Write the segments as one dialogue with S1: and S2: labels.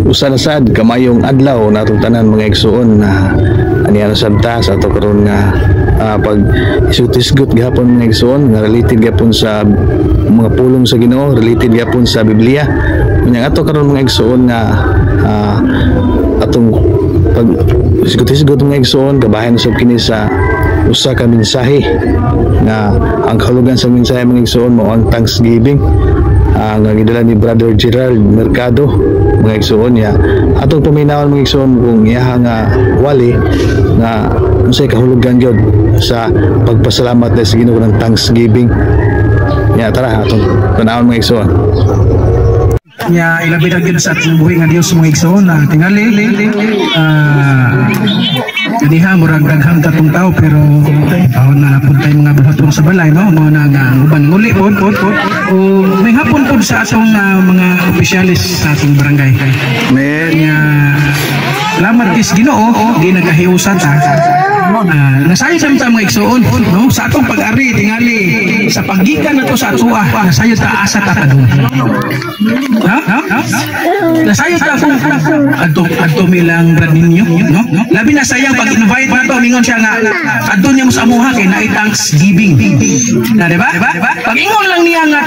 S1: usa na sad kamayong adlaw natong tanan mga igsoon na aniya sabta sa ato karon nga pag isutisgot gihapon mga igsoon nga related gihapon sa mga pulong sa Ginoo, related gihapon sa Biblia. Unya ato karon mga igsoon nga atong pag isgot-isgot mga igsoon kabahin usab kini sa usa ka mensahe nga ang kahulugan sa mensahe mga igsoon mao ang Thanksgiving nga gidala ni Brother Gerald Mercado mga igsoon ya atong paminawan mga igsoon kung iyaha nga wali nga unsay kahulugan gyud sa pagpasalamat sa Ginoo ng Thanksgiving ya. Tara atong panahon mga igsoon
S2: nya ilabi ra gyud sa atong buhi nga Dios mga igsoon na tingali diha murag daghang katong tao pero taon na napud tay mga buhaton sa balay no mo na nga uban nguli pod o may hapon pod sa atong mga opisyalis sa atong barangay nya salamat kis Ginoo di nagahiusan ta nasayod sa mga igsoon no sa atong pag-ari tingali sa paggikan nato sa atuwa nasayod ta asa ta kadung nasayod ta kung adto milang brad ninyo no labi na sayang pag invite na to mingon siya nga adto niya mo sa amuha kay na Thanksgiving na diba pag ingon lang niya nga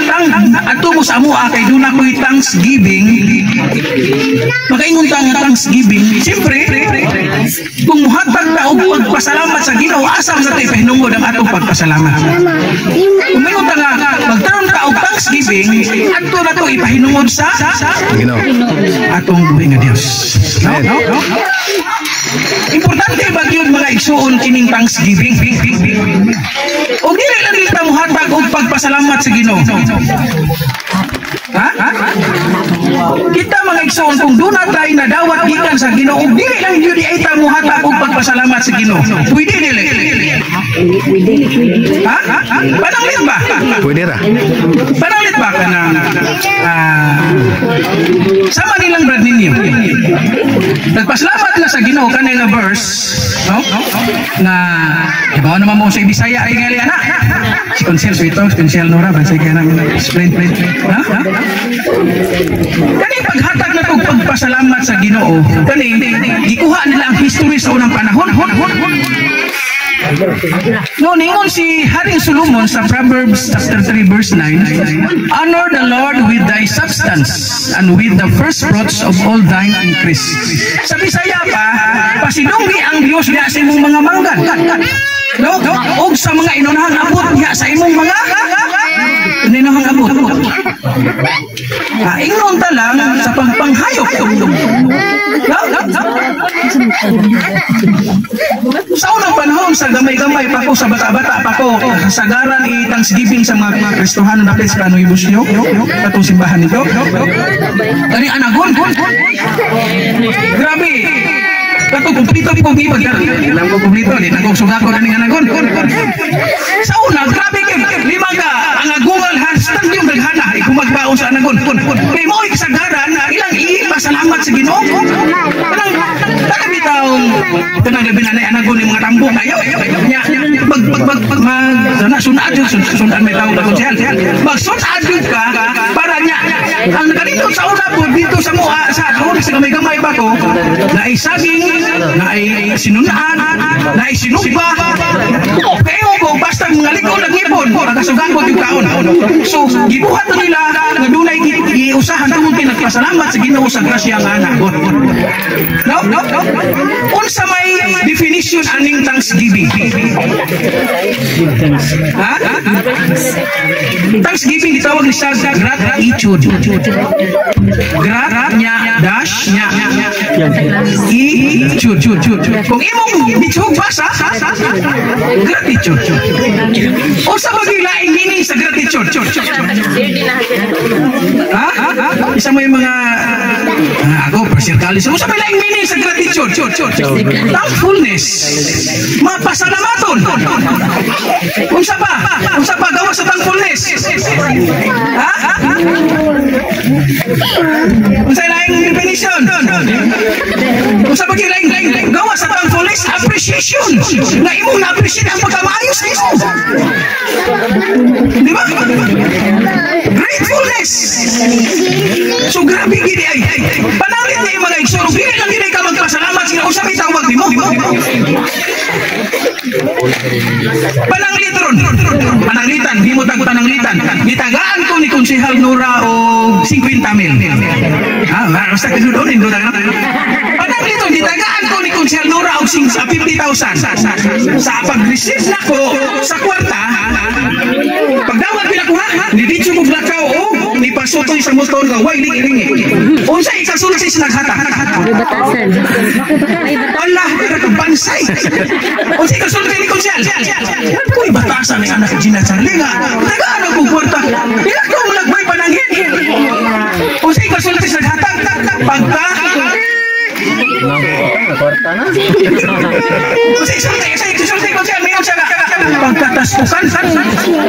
S2: adto mo sa amuha kay duna ko Thanksgiving makaingon ta nga Thanksgiving siyempre kung muhatag ta og pagpasalamat sa Ginoo asa sa tay pahinungod ang atong pagpasalamat kung mingon ta nga magtaon ta og Thanksgiving adto na to ipahinungod sa Ginoo atong buhi nga Dios no importante ba yun mga igsoon kining Thanksgiving o dili lang kita muhatag og pagpasalamat sa Ginoo kita mga igsoon kung duna tayo na dawat gikan sa Ginoo dili lang yun di ay ta muhatag og pagpasalamat sa Ginoo pwede dili pananglit ba
S1: pwede ra
S2: pananglit ba ka na sama nilang brad ninyo nagpasalamat na sa Ginoo kanay nga verse no na ibaw naman mo sa Bisaya ay ngali ana si Consel Suito Consel Nora bansay ka na explain kani paghatag na kog pagpasalamat sa Ginoo kani gikuha nila ang history sa unang panahon no ningon si Haring Solomon sa Proverbs chapter 3 verse 9 honor the Lord with thy substance and with the first fruits of all thine increase. Sa Bisaya pa pasidunggi ang Dios diha sa imong mga manggan no og sa mga inunahang abot diha sa imong mga inunahang abot ingnon ta lang sa pagpanghayop sa unang panahon sa gamay-gamay pa ko sa bata-bata pa ko sagaran i-Thanksgiving sa mga Kristohano na sa Nuevo Ecija katong simbahan nito kani anagon grabe katong kumplito ko gibag ilang ko kumplito din akong sugako na ning anagon sa una grabe kay lima ka ang agungal hashtag yung daghana kung magbaon sa anagon kay mo kasagaran ilang pasalamat sa Ginoo kanang bitaw kanang gabi na anagon ni mga tambo kayo nya pag sundan may tawag ako siya magsunad ka para nya ang ganito sa una po dito sa mua sa ako sa gamay-gamay pa ko na isaging na ay sinunaan na ay sinugba kayo ko basta mga liko nag-ipon nakasugan ko yung kaon so gibuhat na nila na dunay giusahan tungod kay nagpasalamat sa Ginoo sa grasya nga anagon no unsa may definition aning Thanksgiving Thanksgiving gitawag ni siya gratitude grat nya dash nya kung imong bitsog basa gratitude o sa magilaing meaning sa gratitude isa mo yung mga ako persentalis o sa magilaing meaning sa gratitude thankfulness mapasalamaton unsa pa gawa sa thankfulness unsa laing definition unsa pa laing gawa sa thankfulness appreciation na imong na-appreciate ang pagkamaayos nimo di ba gratefulness so grabe gini ay panawit Pananglitan, himot ako pananglitan. Gitagaan ko ni Konsehal Nora o 50,000. Basta kanunonin doon na. Pananglitan, gitagaan ko ni Konsehal Nora o 50,000. Sa pag-receive na ko sa kwarta, pagdawat pinakuha, niditso mo blakaw o nipasutoy sa motor nga, way lingi-lingi. Unsa ikasulsis naghata. Allah, pero ito bansay. Unsa ikasulsis ni Konsehal. Kuy batasan ni anak Gina Charlie nga. Nagaano kong kwarta. Ilang ko mo nagway panangin. Unsa ikasulsis naghatag. Pagka Isulti ko siya, mayroon siya pagkataspukan,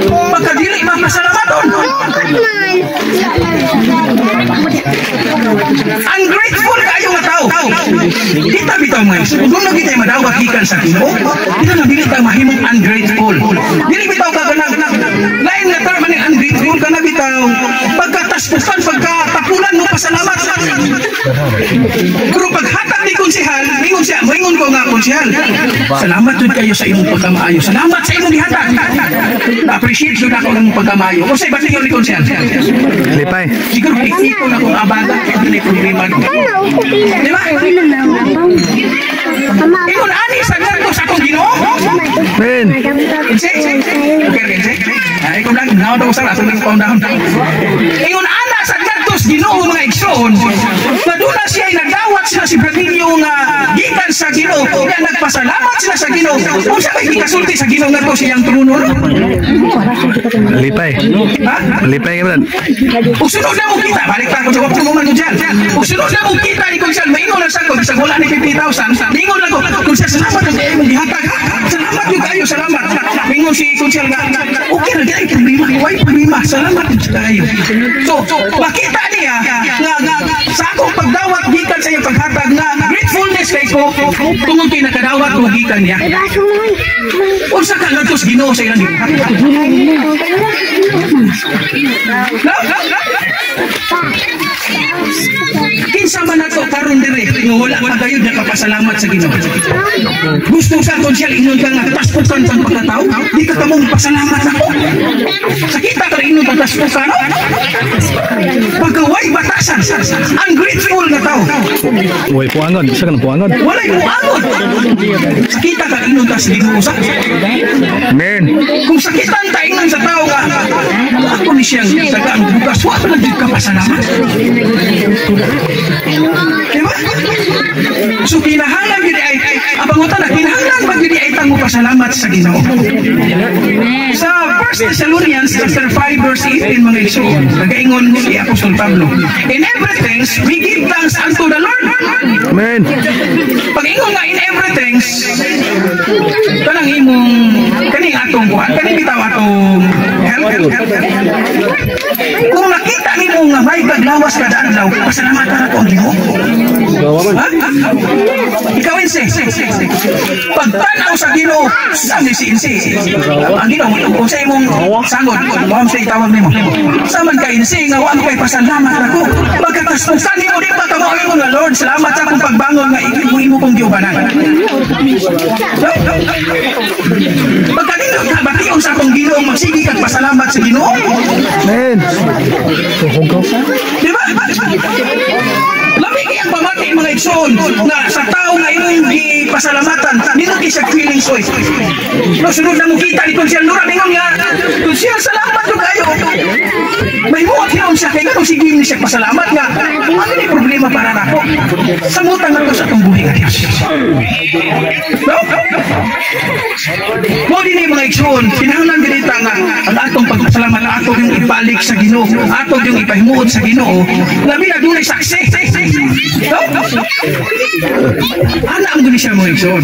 S2: pagkadili, mapasalamaton. Ungrateful kayo nga tao. Kita bitaw mga iso. Kung na kita madawat ikan sa Ginoo, kita na bilit ang mahimong ungrateful. Dili bitaw ka ganang, lain na tama ng ungrateful ka na bitaw, pagkataspukan, pagkatapulan mo, pasalamat. Pero paghatag ni Konsehal, mingon ko nga Konsehal, salamat yun kayo sa imong pagkamaayo. Salamat sa imong gihatag. Appreciate yun ako ng pagkamaayo. O sa iba tingin ni Konsehal.
S1: Lipay.
S2: Siguro iko na kung abaga, kaya na problema. Di ba? Ingon ani sa gardo sa akong Ginoo.
S1: Men.
S2: Ikaw lang, naon ako sa raso ng paundahon. Ingon ana sa gardo sa Ginoo mga igsoon. Maduna siya ay nagdawat sila si Bradillo nga gikan sa Ginoo. Kaya nagpasalamat sila sa Ginoo. Kung siya may ikasulti sa Ginoo nga to siyang truno.
S1: Lipay.
S2: Ha?
S1: Lipay ka ba?
S2: Kung sunod na mo kita, balik pa ako sa waktu mo man dyan. Kung sunod na mo kita ni Konsehal, maingon lang sa ko, sa wala ni 50,000, maingon lang ko, kung siya salamat ang kayo mong dihatag, salamat yung kayo, salamat. Maingon si Konsehal nga, okay na, dahil problema, huwag problema, salamat yung kayo. So, makita niya, sa akong pagdawat, gikan sa iyong paghatag na, gratefulness kay ko, tungkol kayo nakadawat ko, gikan niya. Kung sa kagatos, Ginoo sa ilang dihatag. Kinsa man nato karon dire nga wala pa kayo nakapasalamat sa Ginoo. Gusto sa Konsehal ingon ka nga taspukan sa pagkatao, di ka kamong pasalamat ako. Sakita ka ingon ka taspukan. Pagkaway batasan, ungrateful na tao.
S1: Way puangon, isa ka na puangon.
S2: Walay puangon. Sakita ka ingon ka sa Ginoo sa.
S1: Men.
S2: Kung sakitan ta ingon sa tao nga ako ni siyang tagaan bukas, wala na ka pasalamat. Diba? So kinahanglan gini ay abangutan na kinahanglan pag gini ay tango pasalamat sa Ginoo. Sa 1 Thessalonians chapter 5 verse 18 mga igsoon, nagaingon si Apostol Pablo, in everything we give thanks unto the Lord.
S1: Amen.
S2: Pag ingon nga in everything, kanang imong kaning atong buwan, kaning bitaw atong help. Kung nakita nimo nga may paglawas kada adlaw, pasalamatan ako ang Ginoo. Ikaw inse. Pagtanaw sa Ginoo, saan si inse? Ang Ginoo, kung sa imong sangod, mo sa itawag nimo. Saman ka inse nga wa mo kay pasalamat ako. Pagkataspusan nimo di pa kamawin mo nga Lord, salamat sa akong pagbangon nga imo kong giubanan. Pagkanindot ka batiyon sa akong Ginoo, magsige kag pasalamat sa Ginoo.
S1: Men.
S2: Di ba? Lamig iyang pamati mga igsoon na sa tao nga imong gipasalamatan, dito siya feeling soy. No, sunod na mo kita ni Konsehal Nora, mingon nga, Konsehal, salamat yung kayo. May muwag hinom siya, kaya ganun sige niya siya pasalamat nga. Ano ni problema para na ako? Samutan nga to sa itong buhay nga Diyos. No? Mo din yung mga igsoon, kinahanglan ganita nga, ang atong pagpasalamat, atong yung ibalik sa Ginoo, atong yung ipahimuot sa Ginoo, labi na doon ay saksi. No? Ano ang doon siya mga igsoon?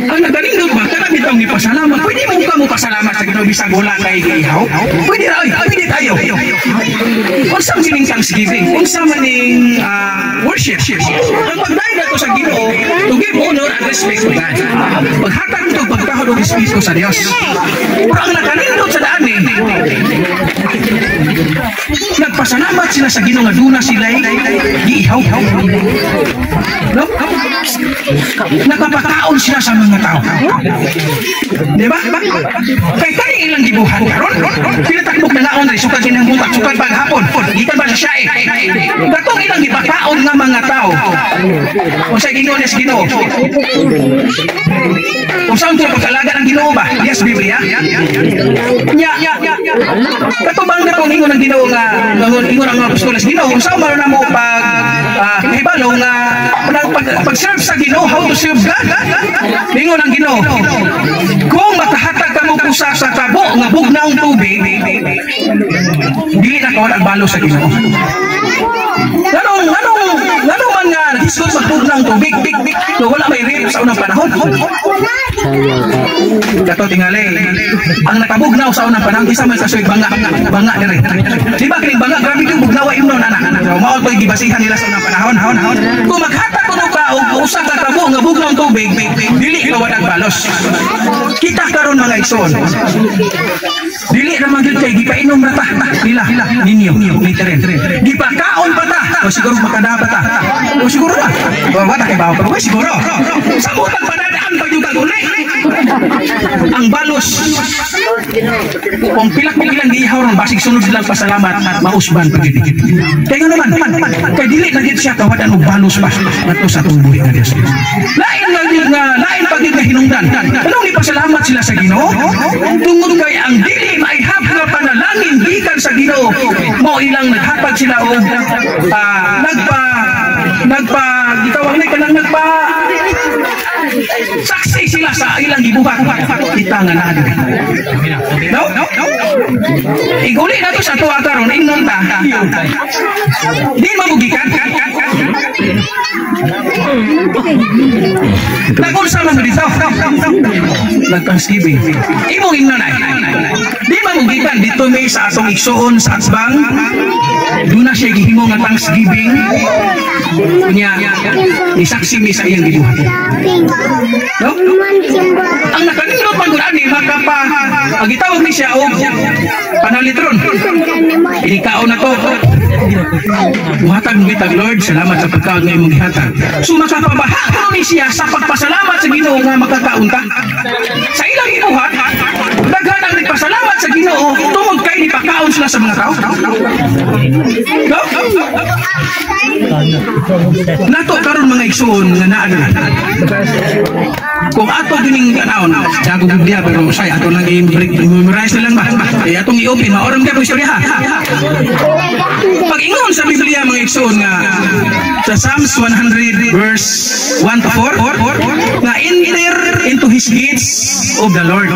S2: Ang nagaling ba? Karami taong ipasalamat. Pwede mo ka mo pasalamat sa Ginoo bisag wala kay ihaw? Pwede na, pwede tayo. Unsa man ning thanksgiving? Unsa man ning worship? Ang pagdayag ko sa Ginoo to give honor and respect to God. Paghatag ko pagkahod og Espiritu sa Dios. Pero ang nakanindot sa daan nagpasalamat sila sa Ginoo nga duna sila giihaw. No? Nakapakaon sila sa mga tao. Diba? Kaya kani ilang gibuhat karon. Pinatakbok na naon rin sukad din ang butak, sukad paghapon. Gikan ba sa siya Katong ilang gipakaon nga mga tao. Kung sa Ginoo nes Ginoo. Kung saan ito pag-alaga ng Ginoo ba? Yes, Biblia. Katubang na kung ingon ng Ginoo nga ingon ang mga apostoles Ginoo. Kung saan na mo hibalo nga pag-serve sa Ginoo, how to serve God. Ingon ang Ginoo. Kung makahatag ka mo pusa sa tabo nga bugnaong tubig, dili na kawal ang balo sa Ginoo. Ganong man nga nagisod sa bugnaong tubig, wala may rape sa unang panahon. Dato tingali, ang nakabugnaw sa unang panahon, isa man sa suwig banga na rin. Di ba kining banga, grabe yung bugnawa yung noon, anak. Maot ko yung gibasihan nila sa unang panahon. Kung maghatag ko nung kao, usap ka tabo nga bugnaong tubig, dili ka walang balos. Kita karon mga igsoon. Dili naman yun kay gipainom na ta. Nila, ninyo, niteren. Gipakaon pa ta. O siguro makadapa ta. O siguro ba? Wala kay bawa pero siguro. Sa utang padadaan pa yung kagulit. Ang balos. Kung pilak-pilang giihaw ron, basig sunod silang pasalamat at mausban pagdikit. Kaya nga naman, kay dili na dito siya kawadan og balos pa. Nato sa tumbuhi nga Diyos. Lain pagdit na hinungdan. Anong ipasalamat sila sa Ginoo? Tungod kay ang dili maihap nga panalangin gikan sa Ginoo. Mo ilang naghapag sila og gitawag na kanang saksi sila sa ilang gibuhat. Kita nga na. No? Iguli na to sa tuwa karon ingnon ta. Di mabugikan. Nag-unsa man dito. Nag-thanksgiving. Imong ingnon ay. Di mabugikan dito may sa atong igsuon sa asbang. Duna siya gihimo nga thanksgiving. Kunya isaksi mi sa iyang gibuhat. No? Ang nakanindot man gud ani ang gitawag ni siya og panalitron. Inikaon na to. Buhatag mo bitag Lord, salamat sa pagkaon nga imong gihatag. So makapabaha ni siya sa pagpasalamat sa Ginoo nga makakaon ta. Sa ilang gibuhat, daghan ang nagpasalamat sa Ginoo tungod kay nipakaon sila sa mga tao. No? Nato karon mga igsoon nga naa. Kung ato gining kanawon, jago Biblia pero say ato nang i-memorize na lang ba? Ay atong i-open, maoram ka po istorya ha. Pag ingon sa Biblia mga igsoon nga sa Psalms 100 verse 1 to 4 nga enter into his gates of the Lord.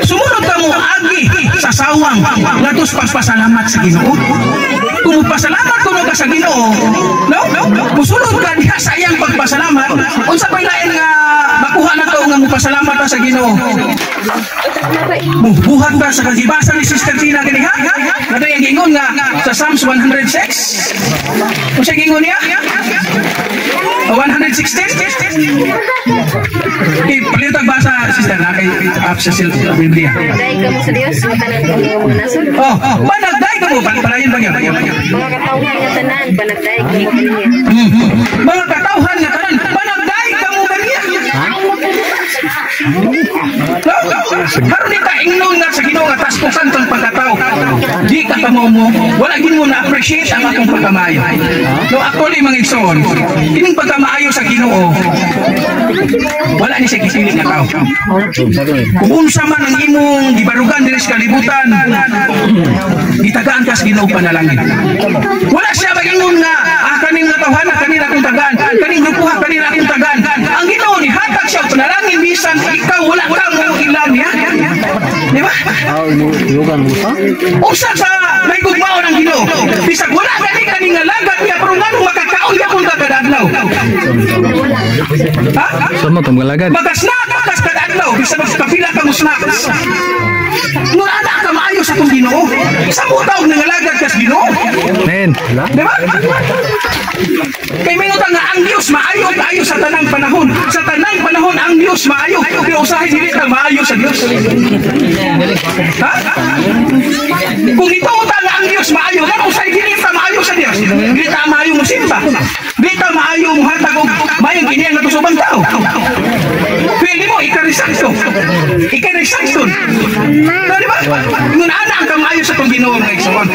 S2: Sumunod ka mo agi sa sawang natos pasalamat sa Ginoo. Kung pasalamat kuno ka sa Ginoo, no? Musunod ka diha sa iyang pagpasalamat. Unsa pay lain nga makuha na to nga mupasalamat ka sa Ginoo? Buhat ba sa kagibasa ni Sister Tina kini ha? Ano yung gingon nga sa Psalms 106? Kung siya gingon niya? 116? Palitan ba sa Sister na kay sa Biblia?
S3: Nagday ka mo sa Diyos, matanan ko niyo mga nasod.
S2: Panagday ka mo? Palayan ba niya?
S3: Mga katawhan nga tanan, panagday ka mo kaniya.
S2: Mga katawhan nga tanan, panagday ka mo kaniya? Karon nita ingnon nga sa Ginoo nga taspusan tong pagkatao. Di ka mo wala gid mo na appreciate ang akong pagkamayo. No, actually mga igsoon, kining pagkamaayo sa Ginoo wala ni siya gisiling nga tao. Kung unsa man ang imong gibarugan diri sa kalibutan, gitagaan ka sa Ginoo panalangin. Wala siya magingon nga kaning nga tawhana kanila akong tagaan, kaning grupuha kanila akong tagaan. Ang Ginoo ni hatag siya panalangin bisan ikaw wala ka mo ilang ya. Di ba? Usa sa may gugmao ng Ginoo. Bisag wala kaning nga lagat niya pero nganong makakaon niya kung kadadlaw. Ha?
S1: Sama tong galagad.
S2: Magasnak ka kadadlaw bisag kapila ka mo snacks. Murada ka maayo sa tong Ginoo. Sa mutaw nga lagad ka sa Ginoo.
S1: Men,
S2: di ba? Kay minutang nga ang Dios Diyos maayo kaayo sa tanang panahon. Sa tanang panahon ang Diyos maayo. Pero usahin dili ta maayo sa Diyos. Ha? Kung ito tala ang Diyos maayo, lan usahin dili ta maayo sa Diyos. Dili ta maayo mo simba. Dili ta maayo mo hatag og mayong kini ang natusubang tao. Pwede mo ikarisakto. Ikarisakto. Di ba? Ngun ana ang kamayo sa itong Ginoo mga igsoon.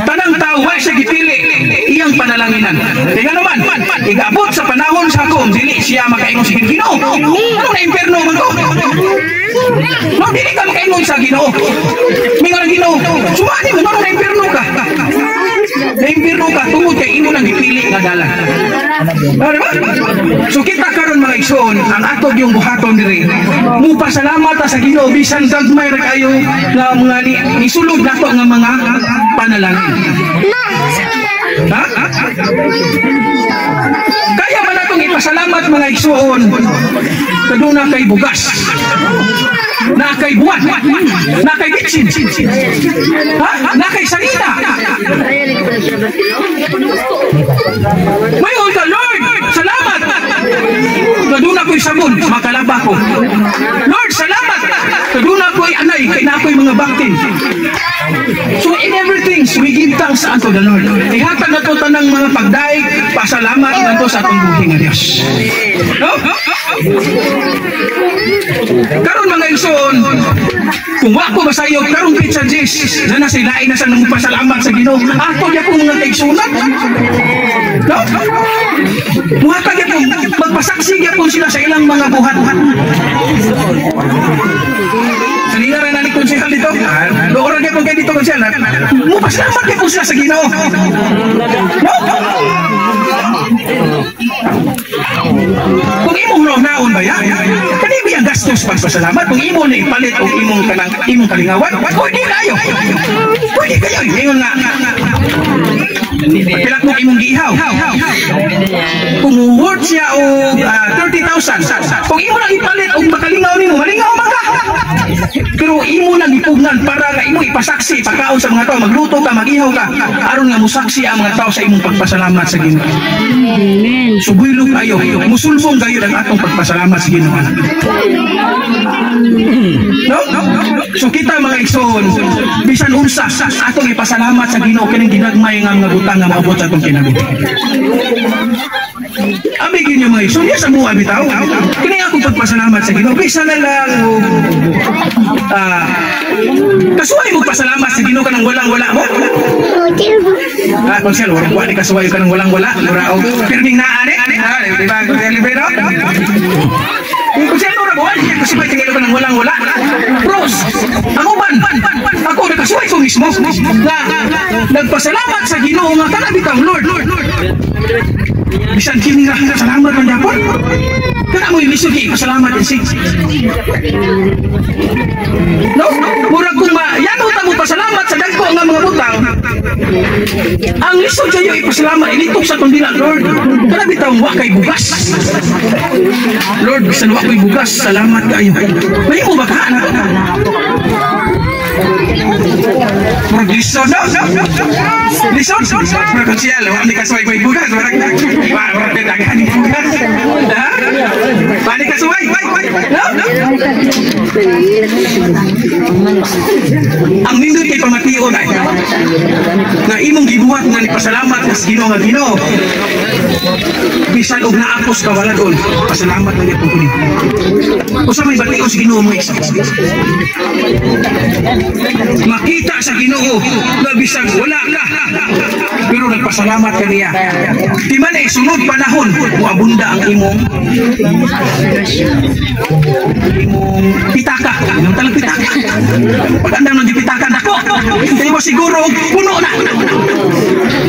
S2: Tanang tao wa siya gipili iyang panalanginan. Tingnan naman, igabot sa panahon sa akong dili siya makaingon sa Ginoo. Ano na impierno man ko? No, dili ka makaingon sa Ginoo. Mingon ang Ginoo, sumani mo na impierno ka. Na impierno ka tungod kay imo nang gipili nga dalan. Diba? So kita karon mga igsoon, ang atog yung buhaton diri. Mupasalamat sa Ginoo bisan gagmay ra kayo nga mga nisulod nato nga mga panalangin. Ha? Kaya man natong ipasalamat mga igsoon. Kaduna kay bugas. Na kay buwan. Na kay bitsin. Ha? Na kay salita. Mayon ka Lord, salamat. Kaduna ko'y sabon, makalaba ko. Lord, salamat. Kaduna ko'y anay, kay na ko'y mga baktin. So in everything, we give thanks unto the Lord. Ihatag na ito tanang mga pagdaig, pasalamat na ito sa atong buhay nga Diyos. No? Karon mga igsoon, kung wako masayo, karon pizza Jis, na nasilain na sa nang pasalamat sa Ginoo. Ato niya pong mga kaigsunan. No? Muhatag ito, magpasaksi niya po sila sa ilang mga buhat. Kanina rin na ni Konsehal dito. Doon rin po kayo dito, Konsehal. Mupasalamat niya po sila sa Ginoo. No? Kung imong naon ba yan? Kani ba yung gastos pagpasalamat? Kung imo na ipalit o imong kalingawan, pwede kayo. Pwede kayo. Ngayon nga, pagpilat mo imong giihaw. Kung worth siya o 30,000, kung imo lang ipalit o makalingaw nimo, malingaw maka. Pero imo lang ipugnan para nga imo ipasaksi, pagkaon sa mga tao, magluto ka, magihaw ka, aron nga musaksi ang mga tao sa imong pagpasalamat sa Ginoo.
S3: Amen.
S2: Subuylo kayo, musulbong kayo ng atong pagpasalamat sa Ginoo. No? So kita mga igsoon, bisan unsa atong ipasalamat sa Ginoo kining ginagmay nga mga butang nga maabot sa atong kinabuhi. Amigin niyo mga igsoon, yes ang mga bitaw. Kini akong pagpasalamat sa Ginoo, bisan na lang kasuway mo pasalamat sa Ginoo kanang walang-wala mo. Konsel, wala ni kasuway kanang walang-wala, murao. Pirming naane, di ba? Libero. Kung siya ito rabuan, kasi may tingin ko ng walang-wala. Bros, ang uban, ako nakasuway ko mismo na nagpasalamat sa Ginoo nga kanabitang Lord. Bisan kini nga salamat man yapon. Kana mo ilisod kay pasalamat din sig. No, murag kung yan uta mo pasalamat sa dagko nga mga butang. Ang lisod kayo ipasalamat ilitok sa tundila Lord. Kanabitang wa kay bugas. Lord, bisan wa kay bugas, salamat kayo. May mo ba ka anak? Lison, no? Lison? Produksial, wala ka suway ko ibugas. Wala ka daghan ibugas. Wala ka suway. Ang nindot kay pamatiyon ay na imong gibuhat nga ni pasalamat sa Ginoo nga Ginoo. Bisan og naapos ka wala doon. Pasalamat na niya pagkunin. Usa may batiyon sa Ginoo mo isa. Makita sa Ginoo na bisag wala ka pero nagpasalamat ka niya. Di man ay sunod panahon muabunda ang imong pitaka. Yung talang pitaka. Paganda nang dipitakan ako. Hindi mo siguro puno na.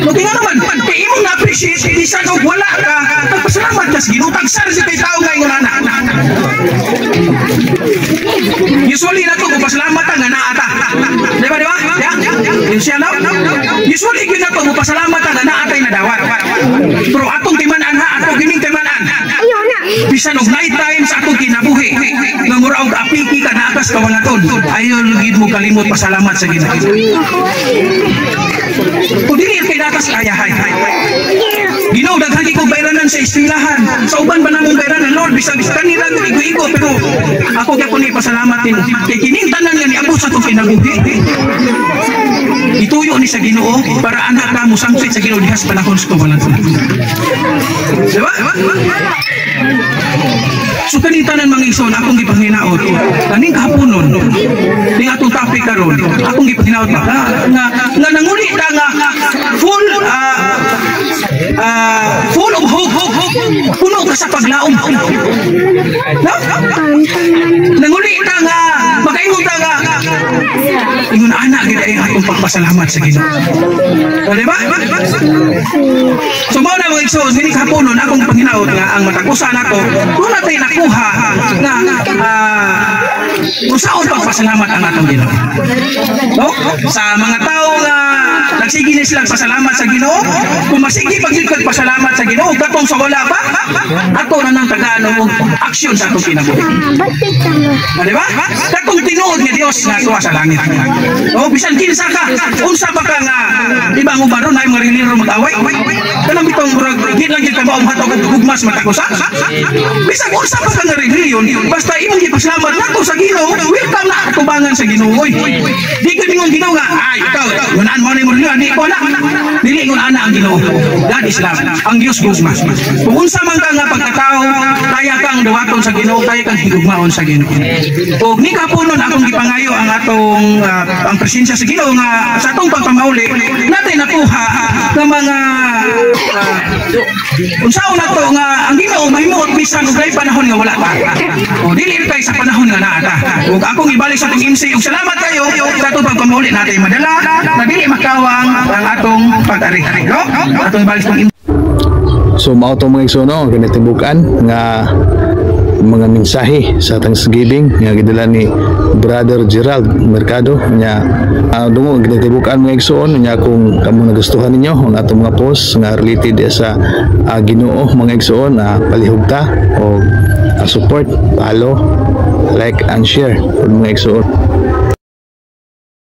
S2: Buti nga naman, kaya imong na-appreciate bisan og wala ka, nagpasalamat ka sa Ginoo. Tagsar si kay tao nga yung anak. Usually na ito, kung pasalamatan nga naata. Diba? Yung siya na? Usually yun na ito, kung pasalamatan nga naatay na dawat. Pero atong timanan ha, atong gining timanan. Bisan og night time sa atong kinabuhi. Nga mura og apiki ka na akas kawalaton. Ayaw lugid mo kalimot pasalamat sa Ginoo. Kung dili kay nakas ayahay. Ginoo daghang kay kog bayranan sa sa eskwelahan. Sa uban ba namong bayran ng Lord, bisag kanila igo-igo, pero ako kaya po ni pasalamat din. Kaya kining tanan nga ni Apo sa itong kinabuhi. Ituyo ni sa Ginoo para anak ka mo sangsit sa Ginoo dihas panahon sa tumalan. Diba? So kaning tanan mga igsoon akong gipanghinaot. Kaning kahaponon, ning atong topic karon, akong gipanghinaot nga nanguli ta nga full of hope. Puno ka sa paglaom. No? Nanguli ta nga makaingon ta nga ingon anak gid ay atong pagpasalamat sa Ginoo. O diba? So mao na mga igsoon, kini kahaponon akong panghinaot nga ang matakusan nato, wala tay nakuha nga usaon pagpasalamat ang atong Ginoo. No? Sa mga tao nga nagsige na silang pasalamat sa Ginoo, kung masige paglikod pasalamat sa Ginoo, katong sa wala pa, ato na nang tagaan og aksyon sa atong kinabuhi. Diba? Katong tinuod ni Dios nga tuwa sa langit. O bisan kinsa ka, unsa pa ka nga ibang ubaron ay mga reliro mag-away. Kanang bitong gid lang gid ka ba hatog og gugmas matakusa. Bisan unsa pa ka nga reliyon, basta imong gipasalamat nato sa Ginoo, welcome na tubangan sa Ginoo. Di ka mingon Ginoo nga, ay ikaw, ngunaan mo ni mo ni ko na. Dili ngun ana ang Ginoo. God is love. Ang Dios gugmas. Kung unsa man ka nga pagkatao, kaya kang dawaton sa Ginoo, kaya kang higugmaon sa Ginoo. Og ni kapunon akong gipangayo ang atong ang presensya sa Ginoo nga sa atong pagpamauli natin nakuha ng mga unsaon nato nga ang Ginoo mahimuot bisan og lay panahon nga wala pa. O dili kay sa panahon nga naa ta. Ug akong ibalik sa atong MC ug salamat kayo sa atong pagpamauli natin madala na dili makawang ang atong pag-ari. No? Atong ibalik sa MC.
S1: So mao to mga igsoon no, kinatibukan nga mga mensahe sa Thanksgiving nga gidala ni Brother Gerald Mercado nya dungo kinatibukan mga igsoon nya kung kamo nagustuhan ninyo ang atong mga post nga related sa Ginoo mga igsoon palihog ta o support, follow, like and share mga igsoon.